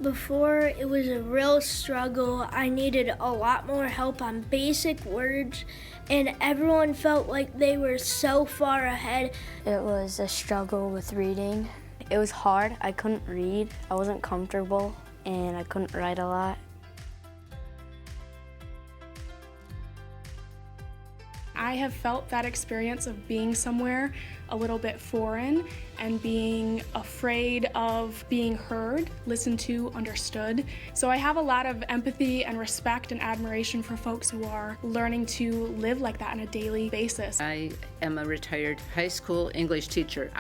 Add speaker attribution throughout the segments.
Speaker 1: Before, it was a real struggle. I needed a lot more help on basic words, and everyone felt like they were so far ahead.
Speaker 2: It was a struggle with reading. It was hard. I couldn't read. I wasn't comfortable, and I couldn't write a lot.
Speaker 3: I have felt that experience of being somewhere a little bit foreign and being afraid of being heard, listened to, understood. So I have a lot of empathy and respect and admiration for folks who are learning to live like that on a daily basis.
Speaker 4: I am a retired high school English teacher.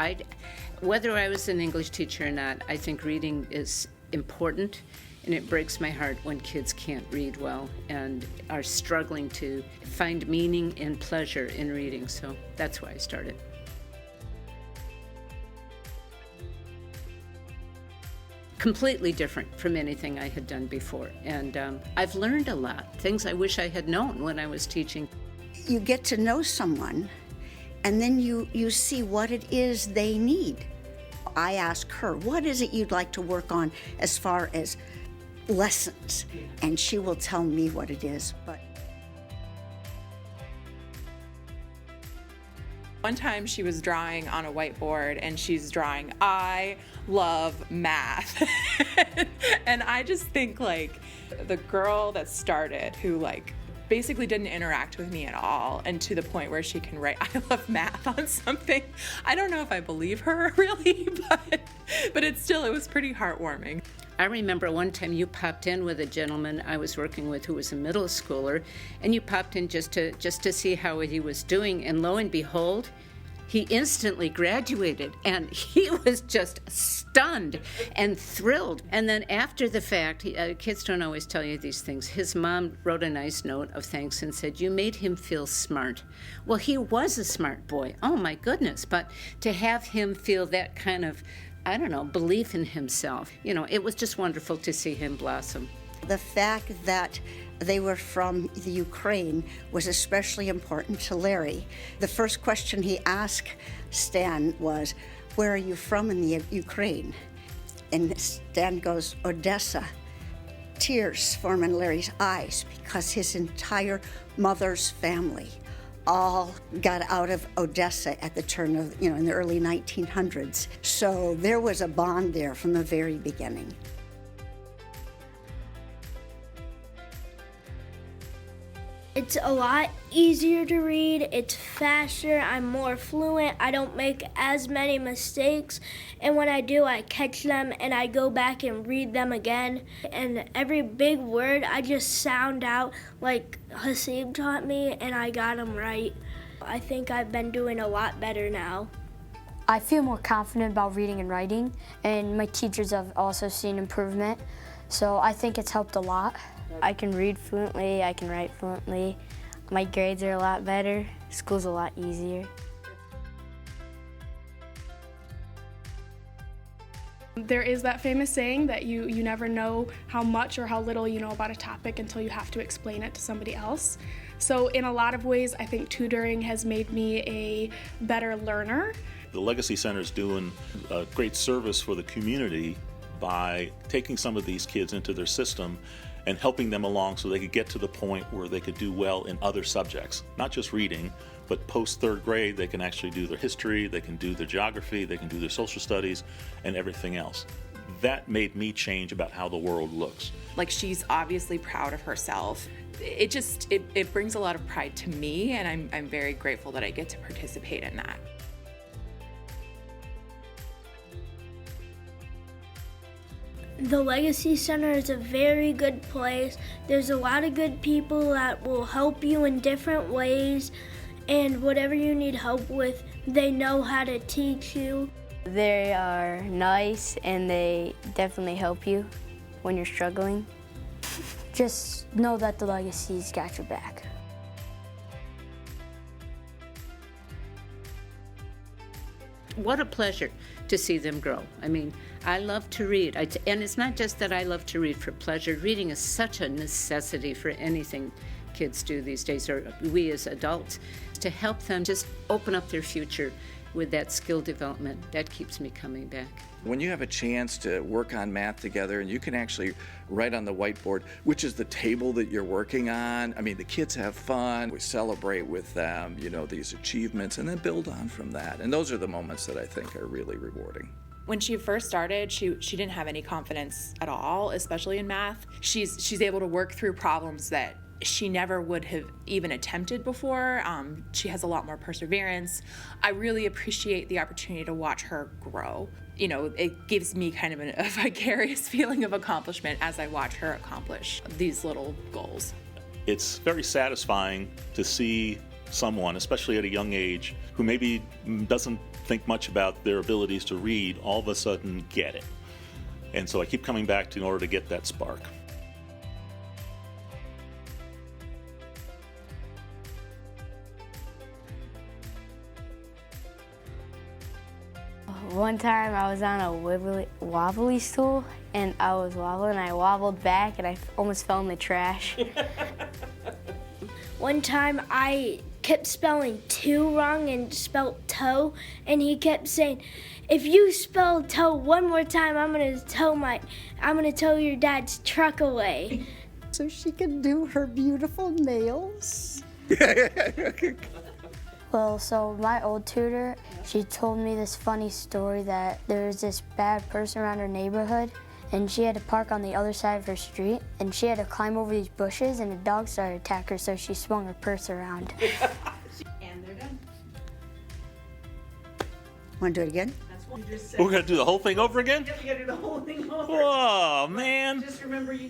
Speaker 4: Whether I was an English teacher or not, I think reading is important. And it breaks my heart when kids can't read well and are struggling to find meaning and pleasure in reading. So that's why I started. Completely different from anything I had done before. And I've learned a lot, things I wish I had known when I was teaching.
Speaker 5: You get to know someone, and then you see what it is they need. I ask her, what is it you'd like to work on as far as lessons? And she will tell me what it is. But
Speaker 6: one time she was drawing on a whiteboard and she's drawing, "I love math." And I just think like the girl that started who like basically didn't interact with me at all, and to the point where she can write "I love math" on something. I don't know if I believe her really, but it was pretty heartwarming.
Speaker 4: I remember one time you popped in with a gentleman I was working with who was a middle schooler, and you popped in just to see how he was doing, and lo and behold, he instantly graduated, and he was just stunned and thrilled. And then after the fact, kids don't always tell you these things, his mom wrote a nice note of thanks and said, "You made him feel smart." Well, he was a smart boy, oh my goodness, but to have him feel that kind of, I don't know, belief in himself, it was just wonderful to see him blossom.
Speaker 5: the fact that they were from the Ukraine was especially important to Larry. The first question he asked Stan was, "Where are you from in the Ukraine?" And Stan goes, "Odessa." Tears form in Larry's eyes because his entire mother's family all got out of Odessa at the turn of, in the early 1900s. So there was a bond there from the very beginning.
Speaker 1: It's a lot easier to read, it's faster, I'm more fluent, I don't make as many mistakes, and when I do, I catch them and I go back and read them again. And every big word, I just sound out like Haseeb taught me, and I got them right. I think I've been doing a lot better now.
Speaker 2: I feel more confident about reading and writing, and my teachers have also seen improvement, so I think it's helped a lot. I can read fluently, I can write fluently. My grades are a lot better, school's a lot easier.
Speaker 3: There is that famous saying that you never know how much or how little you know about a topic until you have to explain it to somebody else. So in a lot of ways, I think tutoring has made me a better learner.
Speaker 7: The Legacy Center is doing a great service for the community by taking some of these kids into their system and helping them along so they could get to the point where they could do well in other subjects, not just reading, but post third grade they can actually do their history, they can do their geography, they can do their social studies, and everything else. That made me change about how the world looks.
Speaker 6: Like, she's obviously proud of herself. It brings a lot of pride to me, and I'm very grateful that I get to participate in that.
Speaker 1: The Legacy Center is a very good place. There's a lot of good people that will help you in different ways, and whatever you need help with, they know how to teach you.
Speaker 2: They are nice and they definitely help you when you're struggling. Just know that the Legacy's got your back.
Speaker 4: What a pleasure to see them grow. I mean, I love to read. And it's not just that I love to read for pleasure. Reading is such a necessity for anything kids do these days, or we as adults, to help them just open up their future with that skill development. That keeps me coming back.
Speaker 8: When you have a chance to work on math together and you can actually write on the whiteboard, which is the table that you're working on, I mean, the kids have fun, we celebrate with them, you know, these achievements, and then build on from that. And those are the moments that I think are really rewarding.
Speaker 6: When she first started, she didn't have any confidence at all, especially in math. She's able to work through problems that she never would have even attempted before. She has a lot more perseverance. I really appreciate the opportunity to watch her grow. You know, it gives me kind of a vicarious feeling of accomplishment as I watch her accomplish these little goals.
Speaker 7: It's very satisfying to see someone, especially at a young age, who maybe doesn't think much about their abilities to read, all of a sudden get it. And so I keep coming back in order to get that spark.
Speaker 2: One time I was on a wobbly stool and I was wobbling, I wobbled back and I almost fell in the trash.
Speaker 1: One time I kept spelling "to" wrong and spelled "toe," and he kept saying, "If you spell toe one more time, I'm gonna tow your dad's truck away."
Speaker 5: So she can do her beautiful nails.
Speaker 2: Well, so my old tutor, she told me this funny story that there was this bad person around her neighborhood and she had to park on the other side of her street and she had to climb over these bushes and a dog started to attack her, so she swung her purse around.
Speaker 9: And they're done.
Speaker 5: Want to do it again?
Speaker 9: That's what you just said.
Speaker 7: We're going to do the whole thing over again?
Speaker 9: Yep, you gotta do the whole thing over.
Speaker 7: Oh, man.
Speaker 9: Just remember you